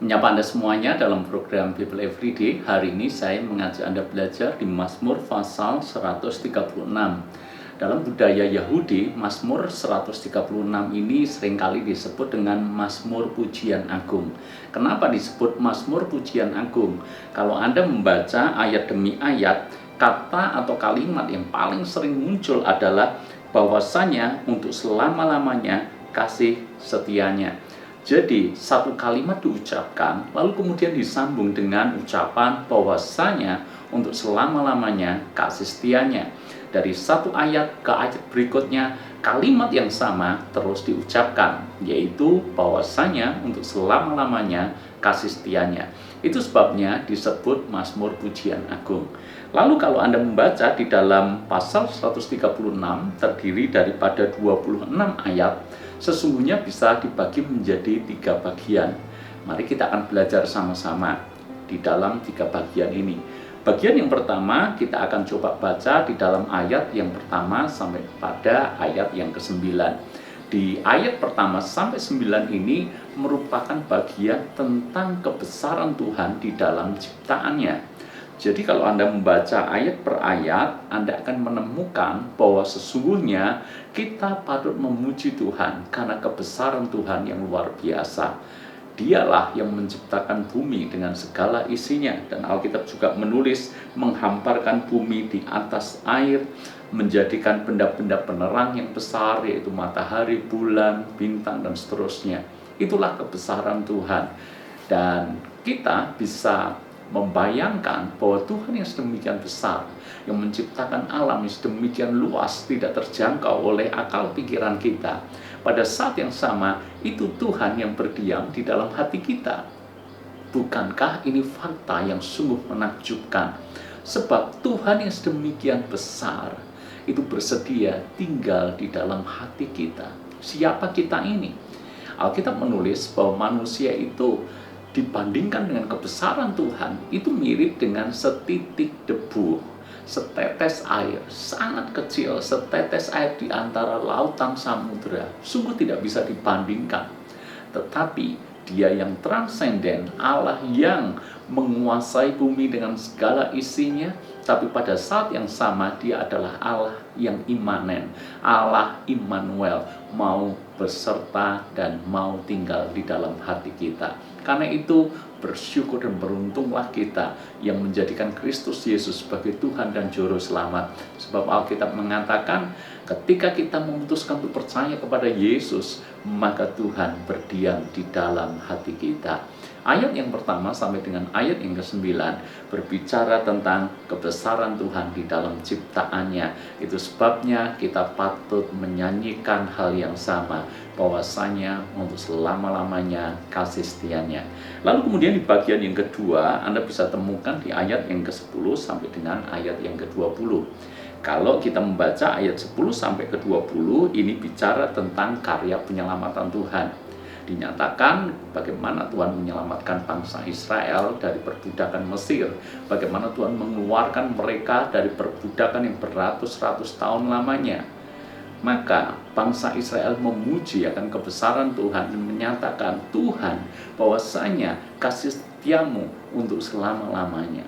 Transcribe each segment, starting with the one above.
Menyapa Anda semuanya dalam program Bible Everyday. Hari ini saya mengajak Anda belajar di Mazmur pasal 136. Dalam budaya Yahudi, Mazmur 136 ini seringkali disebut dengan Mazmur Pujian Agung. Kenapa disebut Mazmur Pujian Agung? Kalau Anda membaca ayat demi ayat, kata atau kalimat yang paling sering muncul adalah bahwasanya untuk selama-lamanya kasih setianya. Jadi, satu kalimat diucapkan, lalu kemudian disambung dengan ucapan bahwasanya untuk selama-lamanya kasih setianya. Dari satu ayat ke ayat berikutnya, kalimat yang sama terus diucapkan, yaitu bahwasanya untuk selama-lamanya kasih setianya. Itu sebabnya disebut Mazmur Pujian Agung. Lalu kalau Anda membaca di dalam pasal 136 terdiri daripada 26 ayat, sesungguhnya bisa dibagi menjadi 3 bagian. Mari kita akan belajar sama-sama di dalam 3 bagian ini. Bagian yang pertama kita akan coba baca di dalam ayat yang pertama sampai pada ayat yang ke-9. Di ayat pertama sampai 9 ini merupakan bagian tentang kebesaran Tuhan di dalam ciptaannya. Jadi kalau Anda membaca ayat per ayat, Anda akan menemukan bahwa sesungguhnya kita patut memuji Tuhan karena kebesaran Tuhan yang luar biasa. Dialah yang menciptakan bumi dengan segala isinya. Dan Alkitab juga menulis menghamparkan bumi di atas air, menjadikan benda-benda penerang yang besar, yaitu matahari, bulan, bintang, dan seterusnya. Itulah kebesaran Tuhan. Dan kita bisa membayangkan bahwa Tuhan yang sedemikian besar, yang menciptakan alam yang sedemikian luas, tidak terjangkau oleh akal pikiran kita. Pada saat yang sama, itu Tuhan yang berdiam di dalam hati kita. Bukankah ini fakta yang sungguh menakjubkan? Sebab Tuhan yang sedemikian besar, itu bersedia tinggal di dalam hati kita. Siapa kita ini? Alkitab menulis bahwa manusia itu dibandingkan dengan kebesaran Tuhan, itu mirip dengan setitik debu, setetes air, sangat kecil, setetes air di antara lautan samudera. Sungguh tidak bisa dibandingkan. Tetapi Dia yang transenden, Allah yang menguasai bumi dengan segala isinya, tapi pada saat yang sama Dia adalah Allah yang imanen, Allah Immanuel, mau beserta dan mau tinggal di dalam hati kita. Karena itu bersyukur dan beruntunglah kita yang menjadikan Kristus Yesus sebagai Tuhan dan Juru Selamat. Sebab Alkitab mengatakan ketika kita memutuskan untuk percaya kepada Yesus, maka Tuhan berdiam di dalam hati kita. Ayat yang pertama sampai dengan ayat yang ke-9 berbicara tentang kebesaran Tuhan di dalam ciptaannya. Itu sebabnya kita patut menyanyikan hal yang sama, bahwasanya untuk selama-lamanya kasih setianya. Lalu kemudian di bagian yang kedua, Anda bisa temukan di ayat yang ke-10 sampai dengan ayat yang ke-20. Kalau kita membaca ayat 10 sampai ke-20, ini bicara tentang karya penyelamatan Tuhan. Dinyatakan bagaimana Tuhan menyelamatkan bangsa Israel dari perbudakan Mesir, bagaimana Tuhan mengeluarkan mereka dari perbudakan yang beratus-ratus tahun lamanya. Maka bangsa Israel memuji akan kebesaran Tuhan dan menyatakan, Tuhan, bahwasanya kasih setiamu untuk selama-lamanya.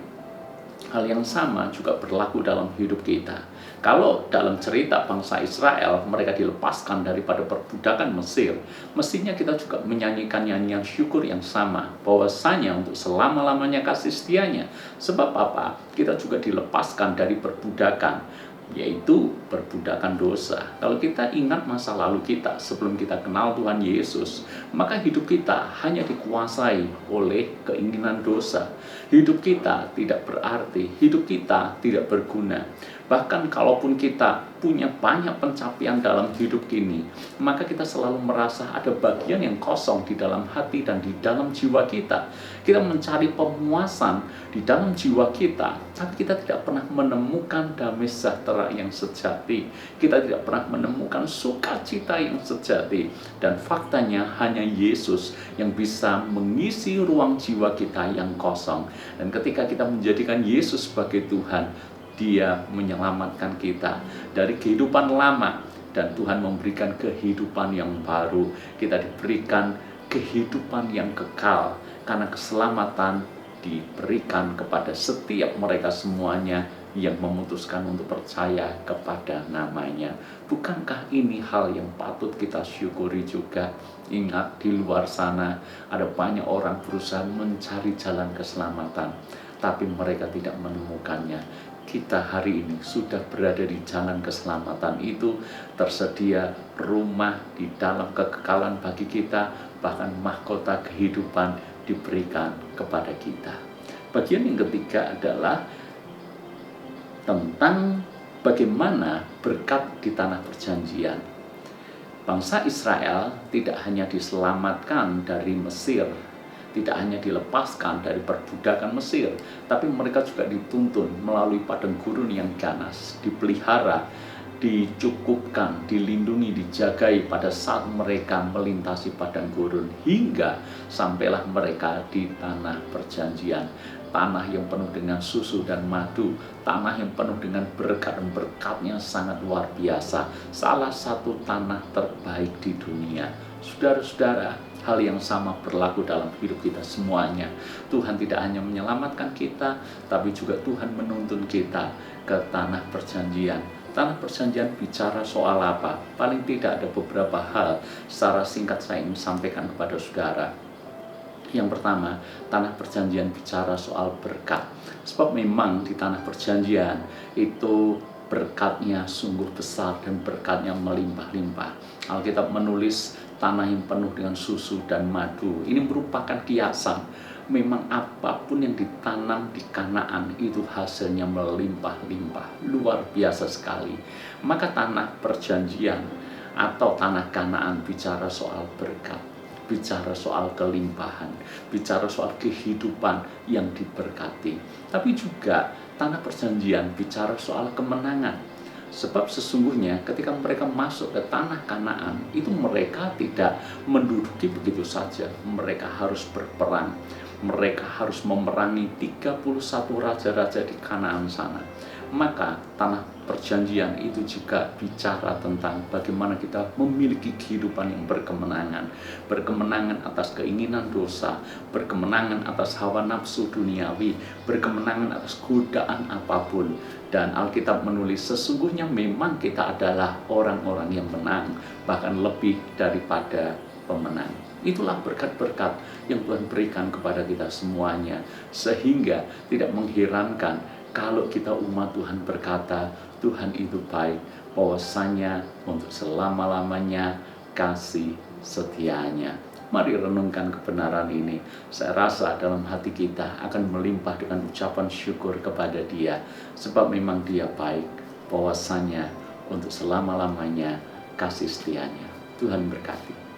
Hal yang sama juga berlaku dalam hidup kita. Kalau dalam cerita bangsa Israel, mereka dilepaskan daripada perbudakan Mesir, mestinya kita juga menyanyikan nyanyian syukur yang sama, bahwasanya untuk selama-lamanya kasih setianya. Sebab apa? Kita juga dilepaskan dari perbudakan, yaitu perbudakan dosa. Kalau kita ingat masa lalu kita sebelum kita kenal Tuhan Yesus, maka hidup kita hanya dikuasai oleh keinginan dosa. Hidup kita tidak berarti, hidup kita tidak berguna. Bahkan kalaupun kita punya banyak pencapaian dalam hidup ini, maka kita selalu merasa ada bagian yang kosong di dalam hati dan di dalam jiwa kita. Kita mencari pemuasan di dalam jiwa kita, tapi kita tidak pernah menemukan damai sejahtera yang sejati. Kita tidak pernah menemukan sukacita yang sejati. Dan faktanya hanya Yesus yang bisa mengisi ruang jiwa kita yang kosong. Dan ketika kita menjadikan Yesus sebagai Tuhan, Dia menyelamatkan kita dari kehidupan lama, dan Tuhan memberikan kehidupan yang baru. Kita diberikan kehidupan yang kekal. karena keselamatan diberikan kepada setiap mereka semuanya yang memutuskan untuk percaya kepada namanya. Bukankah ini hal yang patut kita syukuri juga? Ingat, di luar sana ada banyak orang berusaha mencari jalan keselamatan, tapi mereka tidak menemukannya. Kita hari ini sudah berada di jalan keselamatan itu, tersedia rumah di dalam kekekalan bagi kita, bahkan mahkota kehidupan diberikan kepada kita. Bagian yang ketiga adalah tentang bagaimana berkat di tanah perjanjian. Bangsa Israel tidak hanya diselamatkan dari Mesir, tidak hanya dilepaskan dari perbudakan Mesir, tapi mereka juga dituntun melalui padang gurun yang ganas, dipelihara, dicukupkan, dilindungi, dijagai pada saat mereka melintasi padang gurun, hingga sampailah mereka di tanah perjanjian. Tanah yang penuh dengan susu dan madu, tanah yang penuh dengan berkat, dan berkatnya sangat luar biasa. Salah satu tanah terbaik di dunia. Saudara-saudara, hal yang sama berlaku dalam hidup kita semuanya. Tuhan tidak hanya menyelamatkan kita, tapi juga Tuhan menuntun kita ke tanah perjanjian. Tanah perjanjian bicara soal apa? Paling tidak ada beberapa hal secara singkat saya ingin sampaikan kepada saudara. Yang pertama, tanah perjanjian bicara soal berkat. Sebab memang di tanah perjanjian itu berkatnya sungguh besar dan berkatnya melimpah-limpah. Alkitab menulis tanah yang penuh dengan susu dan madu. Ini merupakan kiasan. Memang apapun yang ditanam di Kanaan itu hasilnya melimpah-limpah. Luar biasa sekali. Maka tanah perjanjian atau tanah Kanaan bicara soal berkat, bicara soal kelimpahan, bicara soal kehidupan yang diberkati. Tapi juga tanah perjanjian bicara soal kemenangan. Sebab sesungguhnya ketika mereka masuk ke tanah Kanaan, itu mereka tidak menduduki begitu saja. Mereka harus berperang. Mereka harus memerangi 31 raja-raja di Kanaan sana. Maka tanah perjanjian itu juga bicara tentang bagaimana kita memiliki kehidupan yang berkemenangan. Berkemenangan atas keinginan dosa, berkemenangan atas hawa nafsu duniawi, berkemenangan atas godaan apapun. Dan Alkitab menulis sesungguhnya memang kita adalah orang-orang yang menang, bahkan lebih daripada pemenang. Itulah berkat-berkat yang Tuhan berikan kepada kita semuanya, sehingga tidak mengherankan kalau kita umat Tuhan berkata, Tuhan itu baik, bahwasanya untuk selama-lamanya kasih setianya. Mari renungkan kebenaran ini. Saya rasa dalam hati kita akan melimpah dengan ucapan syukur kepada Dia, sebab memang Dia baik, bahwasanya untuk selama-lamanya kasih setianya. Tuhan berkati.